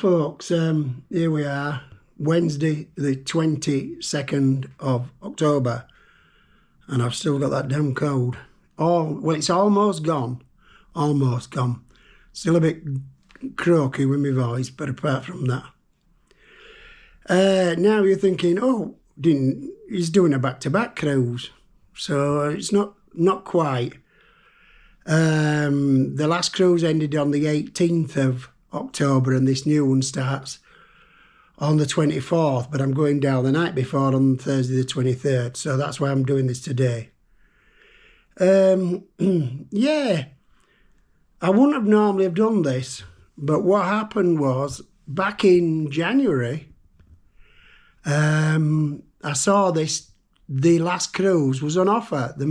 folks, here we are, Wednesday the 22nd of October, and I've still got that damn cold. Well, it's almost gone, Still a bit croaky with my voice, but apart from that. Now you're thinking, he's doing a back-to-back cruise, so it's not quite. The last cruise ended on the 18th of October, and this new one starts on the 24th, but I'm going down the night before on Thursday the 23rd, so that's why I'm doing this today. Yeah, I wouldn't have normally have done this, but what happened was, back in January, I saw the last cruise was on offer, the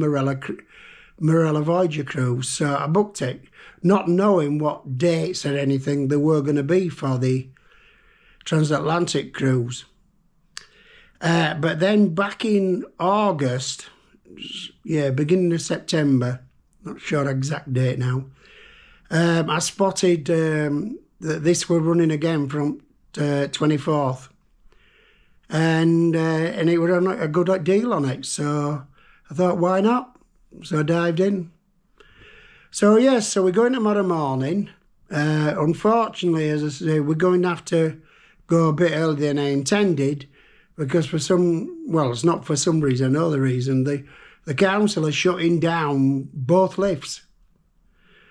Marella Voyager cruise, so I booked it, not knowing what dates or anything there were going to be for the transatlantic cruise. But then back in August, beginning of September, not sure exact date now, I spotted that this were running again from 24th, and it was a good deal on it, so I thought, why not? So I dived in. So we're going tomorrow morning. Unfortunately, as I say, we're going to have to go a bit earlier than I intended, because it's not for some reason, another reason, the council are shutting down both lifts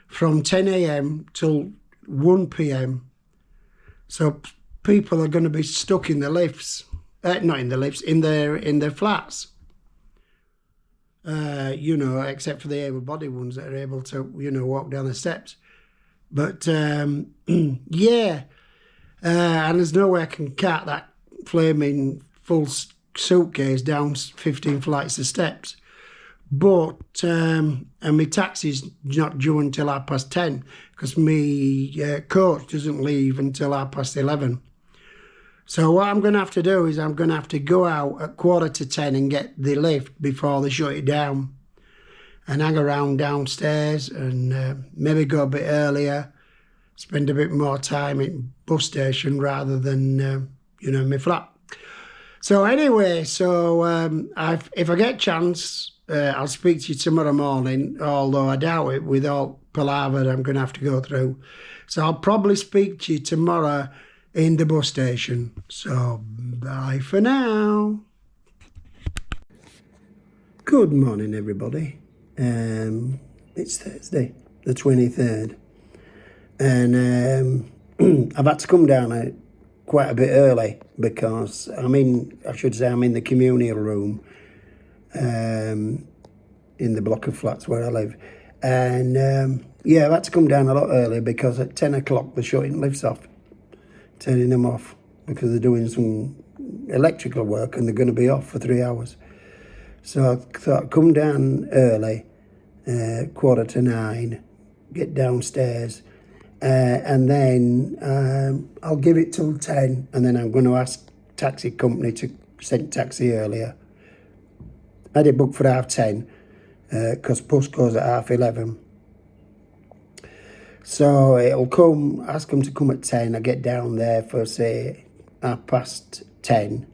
from 10 a.m. till 1 p.m. So people are going to be stuck in the lifts, not in the lifts, in their flats. Except for the able-bodied ones that are able to, walk down the steps. But, and there's no way I can cart that flaming full suitcase down 15 flights of steps. But, and my taxi's not due until 10:30, because my coach doesn't leave until 11:30. So what I'm going to have to do is I'm going to have to go out at 10:15 and get the lift before they shut it down, and hang around downstairs and maybe go a bit earlier, spend a bit more time in bus station rather than, my flat. So anyway, if I get a chance, I'll speak to you tomorrow morning, although I doubt it with all palaver I'm going to have to go through. So I'll probably speak to you tomorrow in the bus station. So bye for now. Good morning, everybody. It's Thursday the 23rd, and I've had to come down quite a bit early because I'm in the communal room in the block of flats where I live, and I've had to come down a lot earlier because at 10 o'clock they're shutting lifts off, turning them off, because they're doing some electrical work and they're going to be off for 3 hours. So I thought I'd come down early, 8:45, get downstairs, and then I'll give it till 10, and then I'm going to ask taxi company to send taxi earlier. I had it booked for 10:30, because bus goes at 11:30. So it'll come, ask them to come at 10. I get down there for, say, 10:30.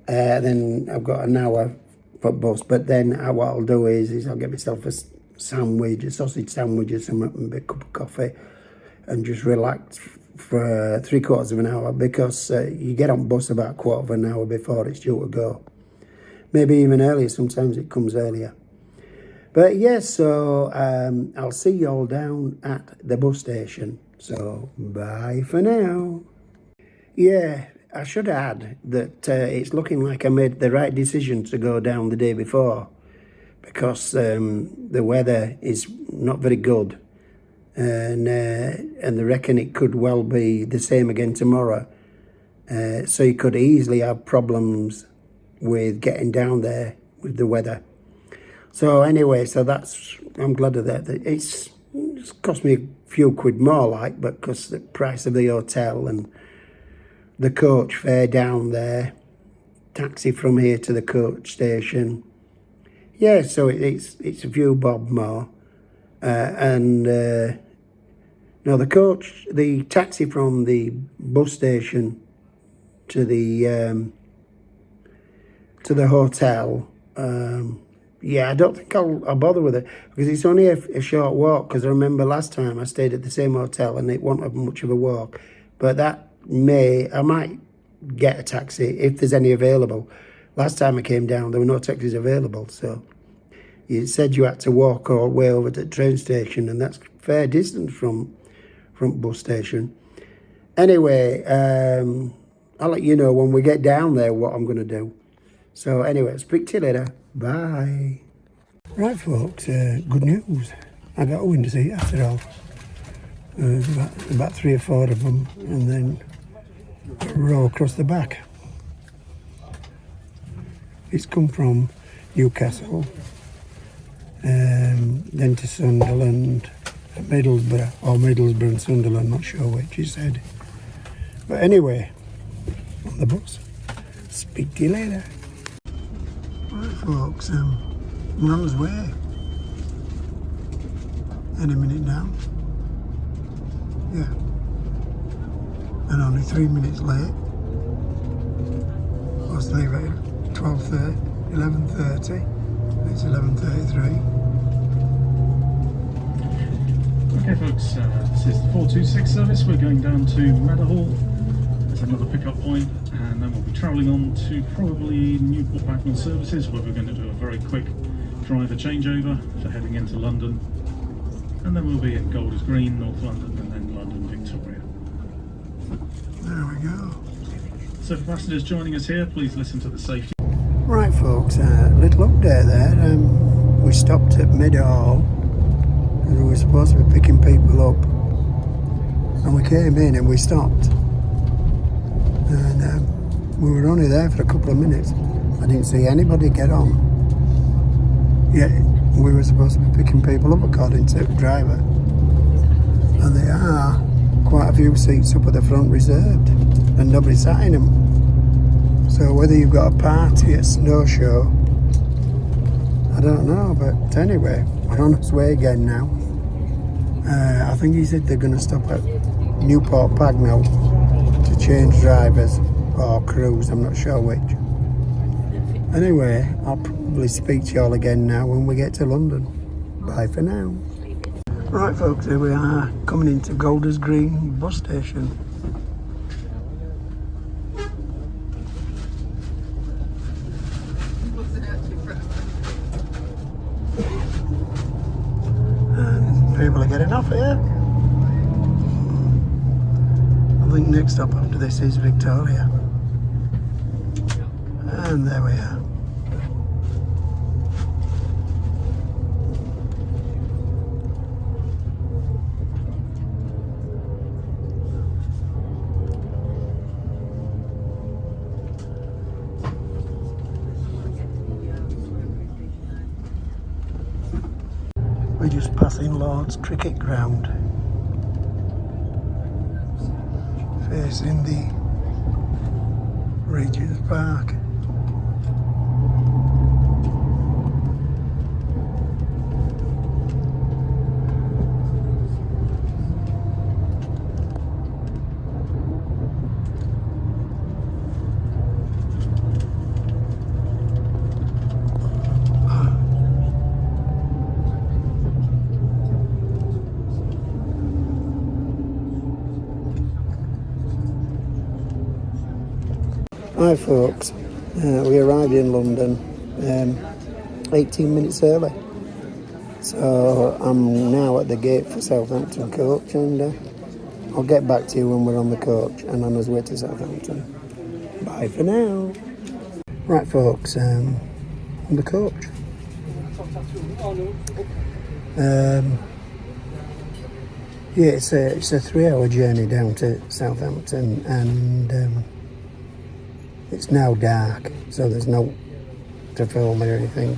Then I've got an hour for bus. But then what I'll do is I'll get myself a sandwich, a sausage sandwich or something, and a cup of coffee, and just relax for 3/4 of an hour, because you get on bus about 1/4 of an hour before it's due to go. Maybe even earlier, sometimes it comes earlier. But yes, so I'll see you all down at the bus station. So bye for now. Yeah, I should add that it's looking like I made the right decision to go down the day before, because the weather is not very good, and they reckon it could well be the same again tomorrow. So you could easily have problems with getting down there with the weather. So anyway, I'm glad of that. It's cost me a few quid more, but because the price of the hotel and the coach fare down there, taxi from here to the coach station. Yeah, so it's a few bob more, and No, the coach, the taxi from the bus station to the hotel. Yeah, I don't think I'll bother with it because it's only a short walk. Because I remember last time I stayed at the same hotel and it wasn't much of a walk. But I might get a taxi if there's any available. Last time I came down, there were no taxis available. So you said you had to walk all the way over to the train station, and that's fair distance from bus station. Anyway, I'll let you know when we get down there what I'm going to do. So anyway, speak to you later. Bye. Right, folks, good news. I got a window seat after all. There's about 3 or 4 of them, and then a row across the back. It's come from Newcastle, then to Sunderland, Middlesbrough and Sunderland, not sure which he said. But anyway, on the bus. Speak to you later. Right, folks, we're on his way. Any minute now. Yeah. And only 3 minutes late. I was to leave at 12:30, 11:30. It's 11:33. Okay folks, this is the 426 service. We're going down to Meadowhall. There's another pickup point, and then we'll be travelling on to probably Newport Pagnell services, where we're going to do a very quick driver changeover for heading into London. And then we'll be at Golders Green, North London, and then London Victoria. There we go. So for passengers joining us here, please listen to the safety. Right, folks, little update there. We stopped at Meadowhall, and we were supposed to be picking people up. And we came in and we stopped. And we were only there for a couple of minutes. I didn't see anybody get on. Yet we were supposed to be picking people up according to the driver. And there are quite a few seats up at the front reserved, and nobody sat in them. So whether you've got a party, a snow show, I don't know. But anyway, we're on its way again now. I think he said they're going to stop at Newport Pagnell to change drivers or crews, I'm not sure which. Anyway, I'll probably speak to you all again now when we get to London. Bye for now. Right, folks, here we are coming into Golders Green bus station. And people are getting off here. I think next stop after this is Victoria. And there we are. We're just passing Lord's Cricket Ground, facing the Regent's Park. Hi folks, we arrived in London 18 minutes early, so I'm now at the gate for Southampton coach, and I'll get back to you when we're on the coach and on his way to Southampton. Bye for now. Right folks, on the coach. Yeah, it's a 3-hour journey down to Southampton, and it's now dark, so there's no to film or anything.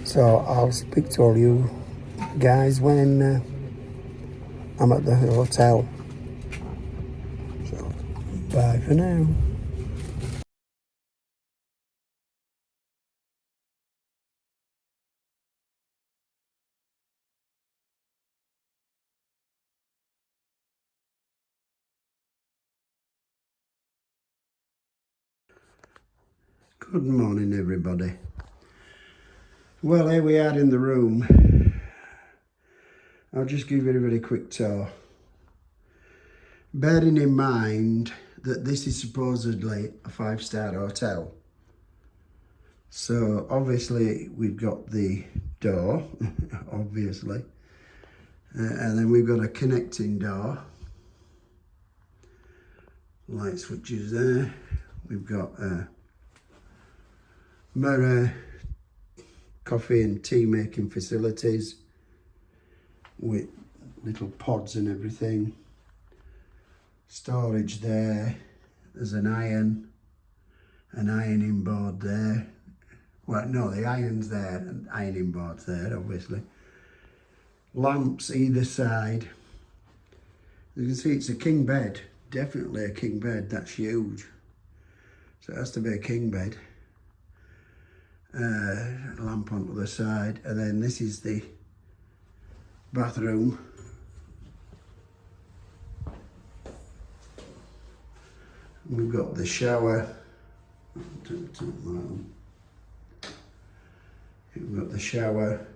So I'll speak to all you guys when I'm at the hotel. So bye for now. Good morning, everybody. Well, here we are in the room. I'll just give you a really quick tour. Bearing in mind that this is supposedly a 5-star hotel. So obviously we've got the door, obviously. And then we've got a connecting door. Light switches there. We've got a mirror, coffee and tea making facilities with little pods and everything. Storage there. There's an ironing board there. Well, no, the iron's there and ironing board's there, obviously. Lamps either side. You can see it's a king bed. Definitely a king bed. That's huge. So it has to be a king bed. Lamp on the side, and then this is the bathroom. We've got the shower. We've got the shower.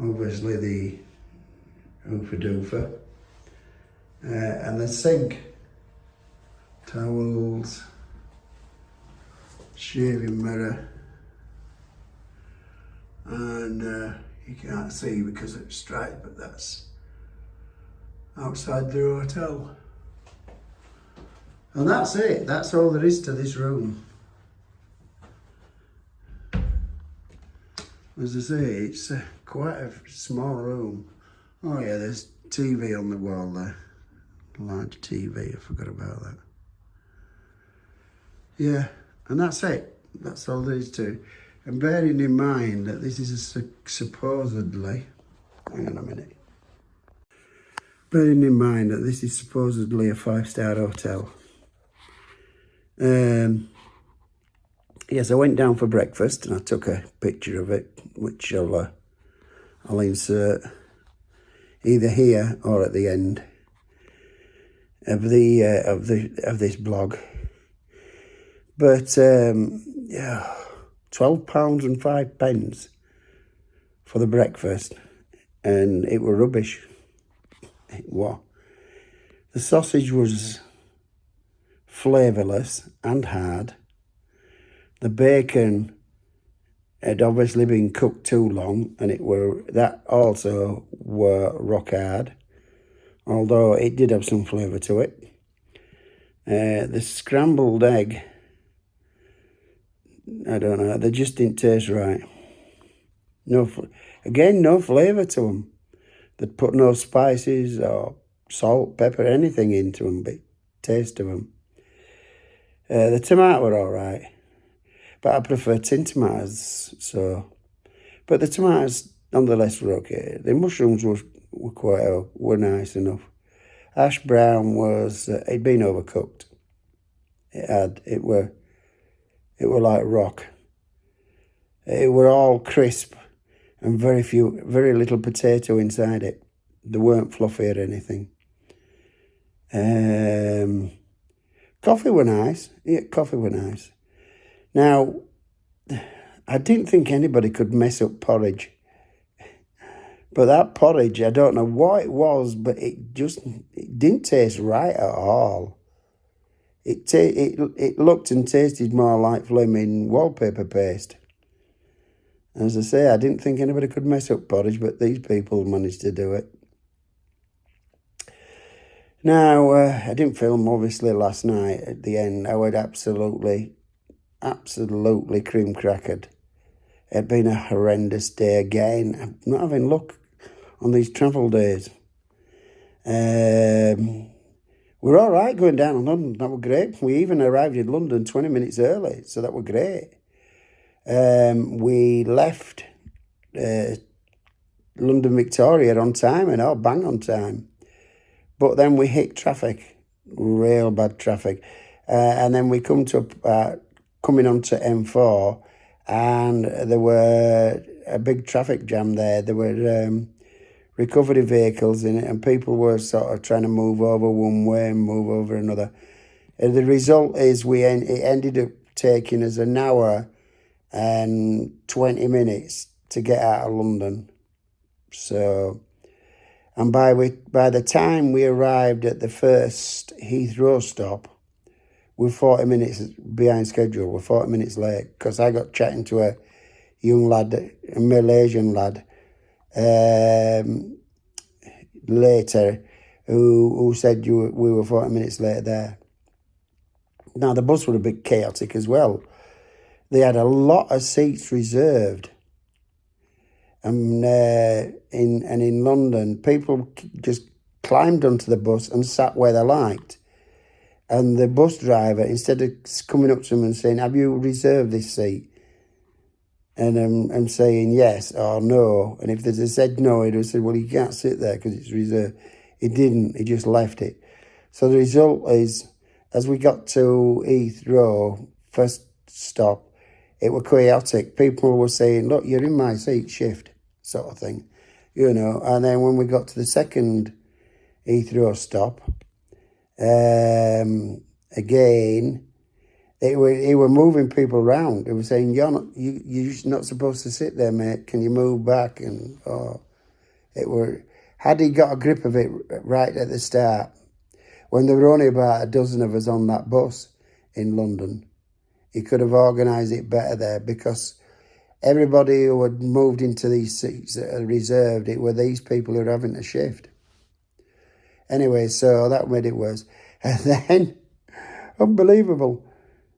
Obviously the oofa doofa. And the sink. Towels. Shaving mirror. And you can't see because it's straight, but that's outside the hotel. And that's it. That's all there is to this room. As I say, it's quite a small room. Oh yeah, there's TV on the wall there. Large TV, I forgot about that. Yeah, and that's it. That's all there is to it. And bearing in mind that this is supposedly, hang on a minute. Bearing in mind that this is supposedly a 5-star hotel. Yes, I went down for breakfast and I took a picture of it, which I'll insert either here or at the end of this blog. But yeah, £12.05 for the breakfast, and it were rubbish. It was. The sausage was flavourless and hard. The bacon had obviously been cooked too long, and that also were rock hard, although it did have some flavour to it. The scrambled egg, I don't know, they just didn't taste right. No flavour to them. They'd put no spices or salt, pepper, anything into them, but taste of them. The tomato were all right, but I prefer tin tomatoes. But the tomatoes nonetheless were okay. The mushrooms were nice enough. Hash brown was it'd been overcooked. It were like rock. It were all crisp and very little potato inside it. They weren't fluffy or anything. Coffee were nice. Yeah, coffee were nice. Now, I didn't think anybody could mess up porridge. But that porridge, I don't know what it was, but it didn't taste right at all. It looked and tasted more like flaming wallpaper paste. As I say, I didn't think anybody could mess up porridge, but these people managed to do it. Now, I didn't film, obviously, last night at the end. I was absolutely cream crackered. It had been a horrendous day again. I'm not having luck on these travel days. We're all right going down to London. That was great. We even arrived in London 20 minutes early, so that was great. We left London Victoria on time, and bang on time. But then we hit traffic, real bad traffic. And then we coming onto M4, and there were a big traffic jam there. There were recovery vehicles in it, and people were sort of trying to move over one way and move over another. The result is it ended up taking us an hour and 20 minutes to get out of London. So, and by the time we arrived at the first Heathrow stop, we're 40 minutes behind schedule. We're 40 minutes late because I got chatting to a young lad, a Malaysian lad, later, who said we were 40 minutes late there. Now, the bus was a bit chaotic as well. They had a lot of seats reserved. And in London, people just climbed onto the bus and sat where they liked. And the bus driver, instead of coming up to them and saying, "Have you reserved this seat?" And saying yes or no. And if they said no, he'd have said, "Well, you can't sit there because it's reserved." He didn't. He just left it. So the result is, as we got to Heathrow, first stop, it was chaotic. People were saying, "Look, you're in my seat, shift," sort of thing, you know. And then when we got to the second Heathrow stop, again, they were moving people around. They were saying, "You're not supposed to sit there, mate. Can you move back?" And had he got a grip of it right at the start, when there were only about a dozen of us on that bus in London, he could have organised it better there, because everybody who had moved into these seats that are reserved, it were these people who were having to shift. Anyway, so that made it worse. And then, unbelievable,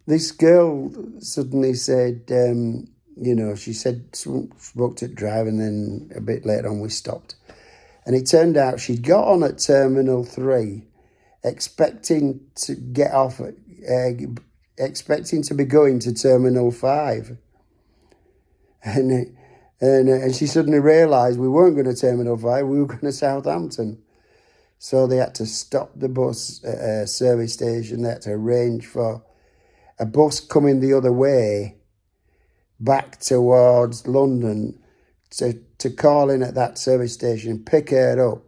this girl suddenly said, she said, spoke to the driver, and then a bit later on we stopped. And it turned out she'd got on at Terminal 3, expecting to get off, expecting to be going to Terminal 5. And she suddenly realised we weren't going to Terminal 5, we were going to Southampton. So they had to stop the bus at a service station. They had to arrange for a bus coming the other way back towards London to call in at that service station, pick her up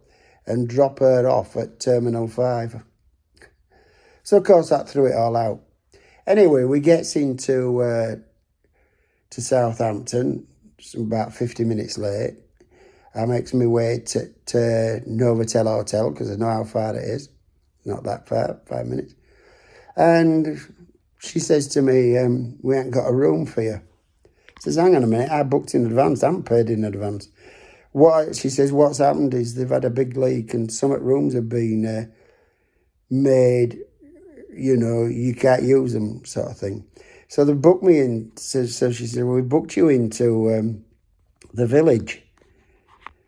and drop her off at Terminal 5. So, of course, that threw it all out. Anyway, we gets into to Southampton, about 50 minutes late. I makes my way to Novotel Hotel, because I know how far it is. Not that far, 5 minutes. And she says to me, "We ain't got a room for you." I says, "Hang on a minute, I booked in advance, I haven't paid in advance." She says, "What's happened is they've had a big leak and some rooms have been made, you can't use them," sort of thing. So they booked me in. So she said, "Well, we booked you into the Village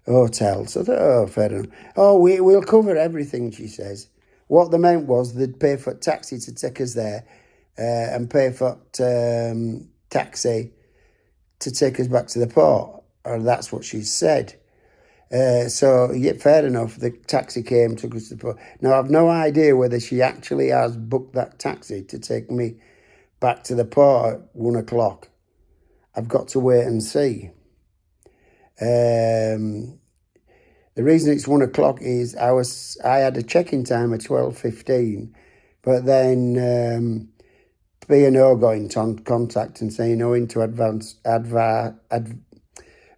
Hotel." So I thought, "Oh, fair enough." "Oh, we'll cover everything," she says. What they meant was they'd pay for a taxi to take us there and pay for taxi to take us back to the port. Or that's what she said. So, yeah, fair enough. The taxi came, took us to the port. Now, I've no idea whether she actually has booked that taxi to take me back to the port at 1 o'clock. I've got to wait and see. The reason it's 1 o'clock is I had a check-in time at 12:15, but then B&O got in contact and saying, owing to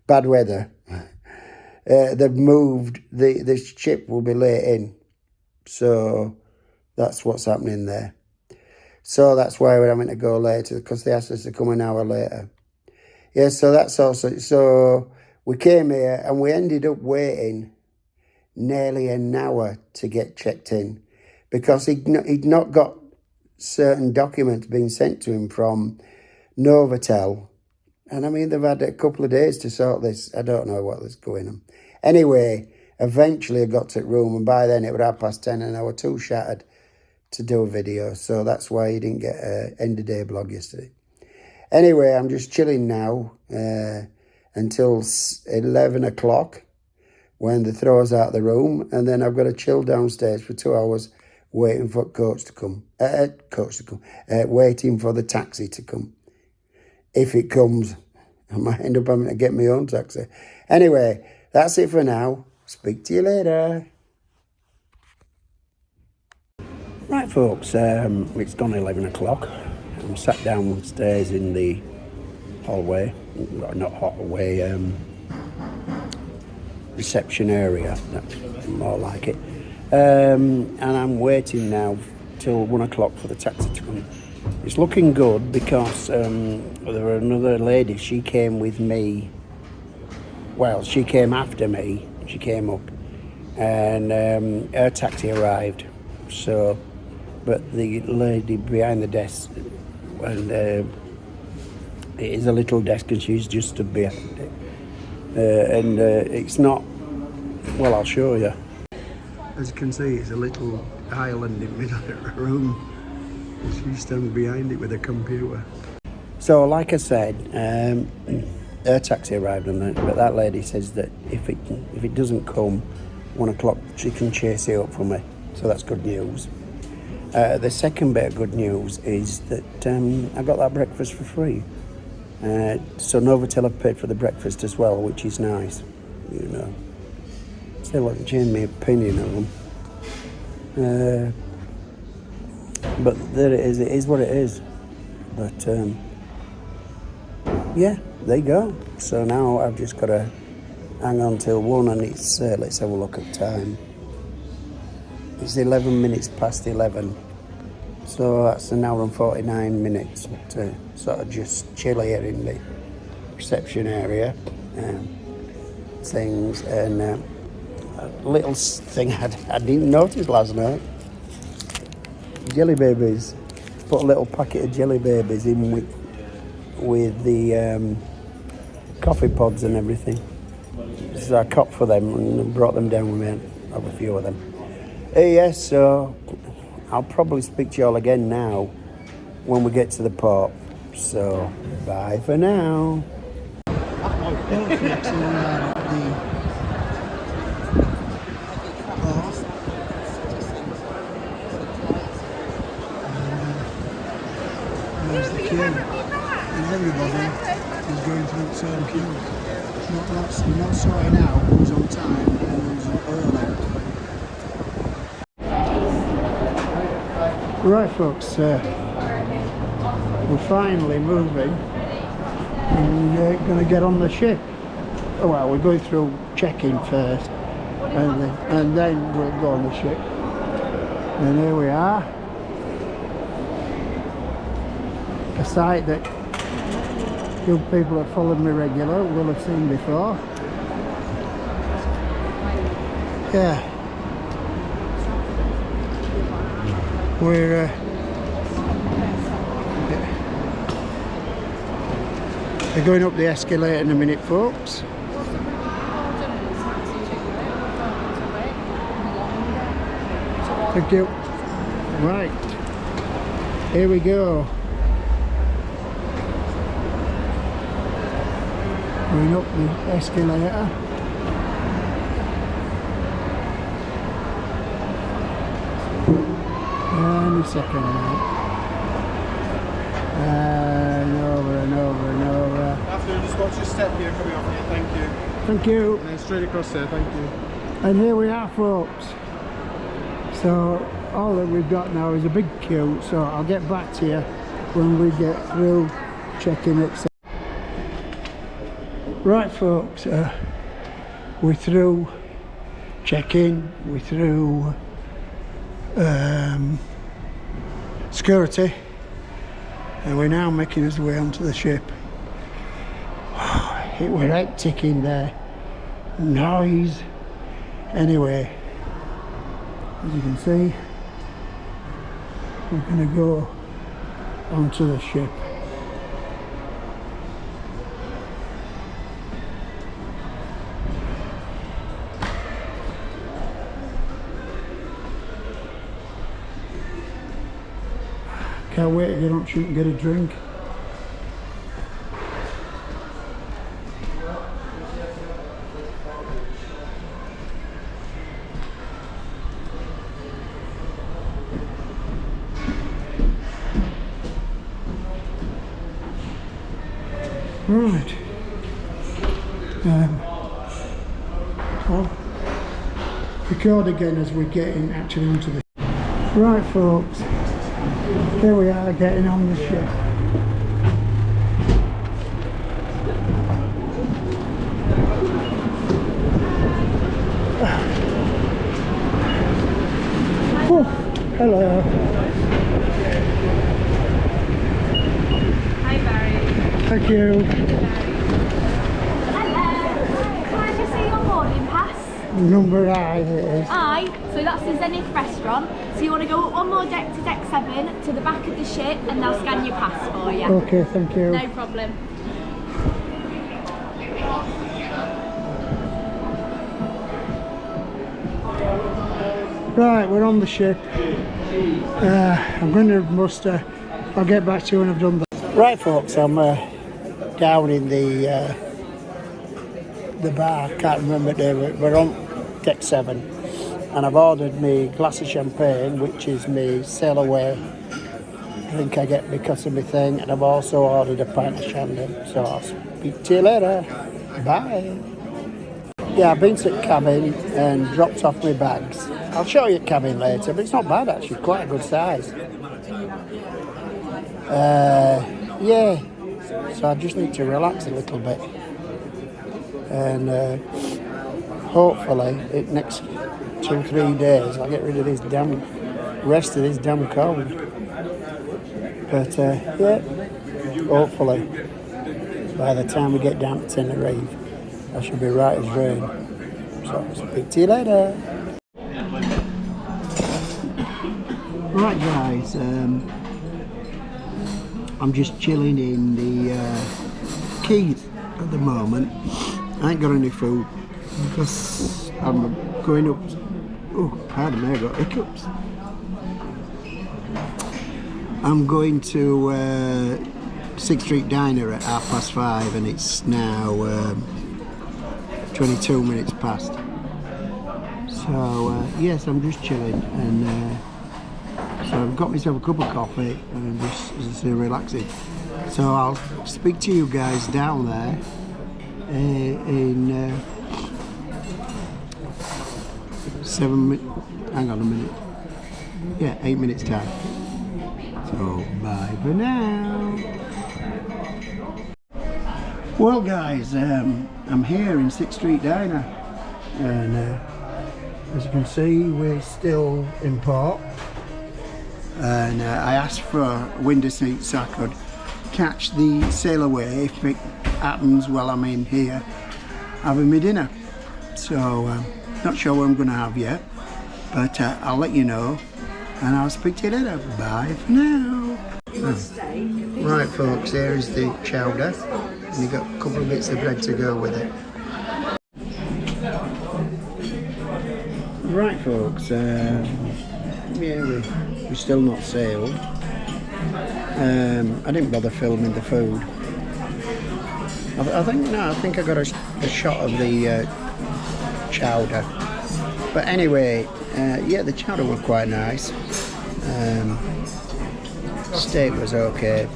bad weather, they've moved, the ship will be late in. So that's what's happening there. So that's why we're having to go later, because they asked us to come an hour later. Yeah, so that's also, so we came here and we ended up waiting nearly an hour to get checked in, because he'd not got certain documents being sent to him from Novotel. And I mean, they've had a couple of days to sort this. I don't know what was going on. Anyway, eventually I got to the room, and by then it was 10:30 and I was too shattered to do a video. So that's why you didn't get an end of day blog yesterday. Anyway, I'm just chilling now until 11 o'clock when they throw us out of the room, and then I've got to chill downstairs for 2 hours waiting for coach to come. Waiting for the taxi to come. If it comes, I might end up having to get my own taxi. Anyway, that's it for now. Speak to you later. Right, folks, it's gone 11 o'clock. I'm sat downstairs in the hallway, not hallway, reception area, that's more like it. And I'm waiting now till 1 o'clock for the taxi to come. It's looking good because there were another lady, she came with me, well, she came after me, she came up, and her taxi arrived. So, but the lady behind the desk, and it is a little desk and she's just stood behind it. And it's not, well, I'll show you. As you can see, it's a little island in the middle of the room. She's standing behind it with a computer. So, like I said, her taxi arrived on it, but that lady says that if it doesn't come 1 o'clock, she can chase it up for me. So that's good news. The second bit of good news is that I got that breakfast for free. So Novotel have paid for the breakfast as well, which is nice, you know. Still haven't changed my opinion of them. But there it is what it is. But yeah, there you go. So now I've just got to hang on till 1, and it's, let's have a look at time. It's 11 minutes past 11. So that's an hour and 49 minutes to sort of just chill here in the reception area. Things, and a little thing I didn't notice last night. Jelly babies. Put a little packet of jelly babies in with the coffee pods and everything. So I copped for them and brought them down with me. I have a few of them. Yes, so I'll probably speak to you all again now when we get to the port. So bye for now. There's the queue, and everybody is going through the same queue. You're not sorting out who's on time and who's early. Right, folks, we're finally moving and going to get on the ship. Oh, well, we're going through check-in first, and then we'll go on the ship. And here we are. A sight that you people that followed me regular will have seen before. Yeah. We're going up the escalator in a minute, folks. Thank you. Right, here we go. Going up the escalator. Any second now. And over and over and over. After, just watch your step here coming off here, thank you. Thank you. And then straight across there, thank you. And here we are, folks. So all that we've got now is a big queue, so I'll get back to you when we get through checking it. Right, folks, we're through check-in, we're through security, and we're now making our way onto the ship. It was hectic in there, noise. Anyway, as you can see, we're going to go onto the ship. Can't wait to get on ship and get a drink. Right. I'll record again as we're getting actually onto the Right folks, here we are getting on the ship. Oh, hello. Hi Barry. Thank you. Hello. Can I just see your boarding pass? Number I it is. Aye, so that's the Zenith restaurant. So you want to go up one more deck to deck 7 to the back of the ship and they'll scan your pass for you. Okay, thank you. No problem. Right, we're on the ship. I'm going to muster. I'll get back to you when I've done that. Right folks, I'm down in the bar, can't remember the name. We're on deck 7 and I've ordered me glass of champagne, which is me sail away drink I get because of my thing, and I've also ordered a pint of Shandon. So I'll speak to you later. Bye. Yeah, I've been to the cabin and dropped off my bags. I'll show you the cabin later, but it's not bad actually, quite a good size. Yeah, so I just need to relax a little bit. And hopefully, next 2-3 days, I'll get rid of this rest of this damn cold. But yeah, hopefully, by the time we get down to Tenerife, I should be right as rain. So I'll speak to you later. Right guys, I'm just chilling in the Keys at the moment. I ain't got any food because I'm going up. Oh, pardon me, I got hiccups. I'm going to 6th Street Diner at 5:30 and it's now 22 minutes past. So yes, I'm just chilling and so I've got myself a cup of coffee and just, as I say, relaxing. So I'll speak to you guys down there in 7 minutes. Hang on a minute. Yeah, 8 minutes time. So bye for now. Well guys, I'm here in 6th Street Diner and as you can see we're still in port, and I asked for window seats so I could catch the sail away if it happens while I'm in here having my dinner. So not sure what I'm going to have yet, but I'll let you know and I'll speak to you later. Bye for now. Right folks, here is the chowder and you've got a couple of bits of bread to go with it. Right folks, yeah, we're still not sailed. I didn't bother filming the food. I think I got a shot of the chowder. But anyway, yeah, the chowder was quite nice. Steak was okay.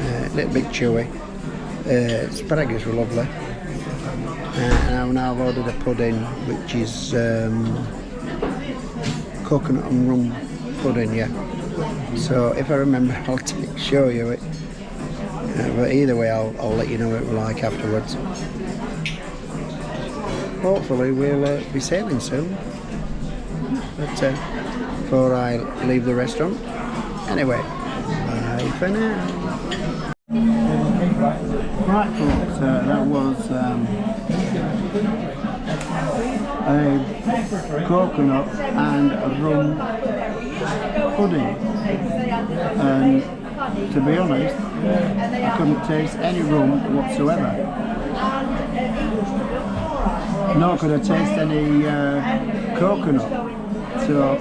A little bit chewy. Asparagus were lovely. And now I've ordered a pudding, which is coconut and rum pudding, yeah. So if I remember, I'll show you it. But either way, I'll let you know what it was like afterwards. Hopefully we'll be sailing soon. But before I leave the restaurant. Anyway, bye for now. Right folks, that was a coconut and a rum pudding, and to be honest, I couldn't taste any rum whatsoever, nor could I taste any coconut. So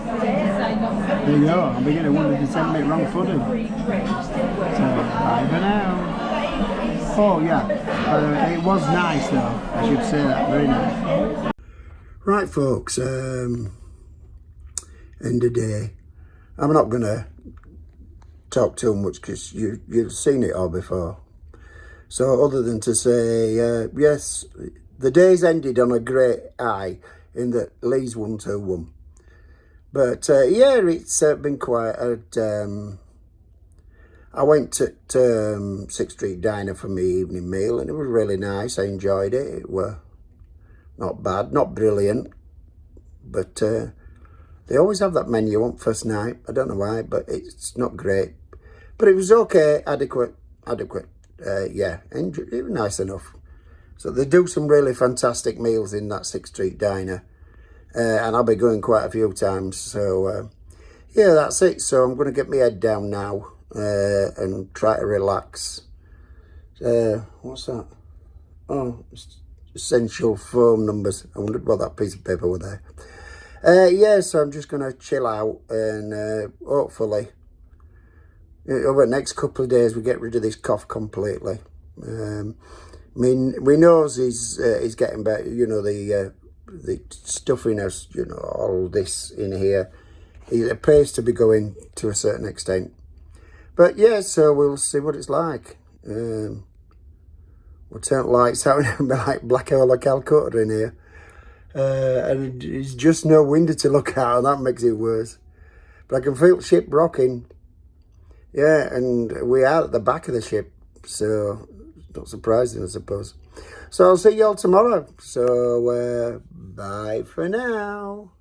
there you go, I'm beginning to wonder if they sent me wrong pudding. So bye for now. Oh yeah, it was nice though, I should say that, very nice. Right folks, end of day. I'm not going to talk too much because you've seen it all before. So other than to say, yes, the day's ended on a great high in that Leeds won 2-1. But yeah, it's been quiet. I went to 6th Street Diner for my evening meal, and it was really nice. I enjoyed it. It were not bad, not brilliant, but they always have that menu on first night. I don't know why, but it's not great. But it was okay, adequate. Yeah, and it was nice enough. So they do some really fantastic meals in that 6th Street Diner. And I'll be going quite a few times. So, yeah, that's it. So I'm going to get my head down now and try to relax. What's that? Oh, essential phone numbers. I wondered what that piece of paper was there. Yeah, so I'm just going to chill out and hopefully over the next couple of days we get rid of this cough completely. My nose is getting better. You know, the stuffiness, you know, all this in here, it appears to be going to a certain extent. But yeah, so we'll see what it's like. We'll turn lights out and it'll be like Black Hole of Calcutta in here. And it's just no window to look out, and that makes it worse. But I can feel the ship rocking. Yeah, and we are at the back of the ship, so not surprising, I suppose. So I'll see you all tomorrow. So bye for now.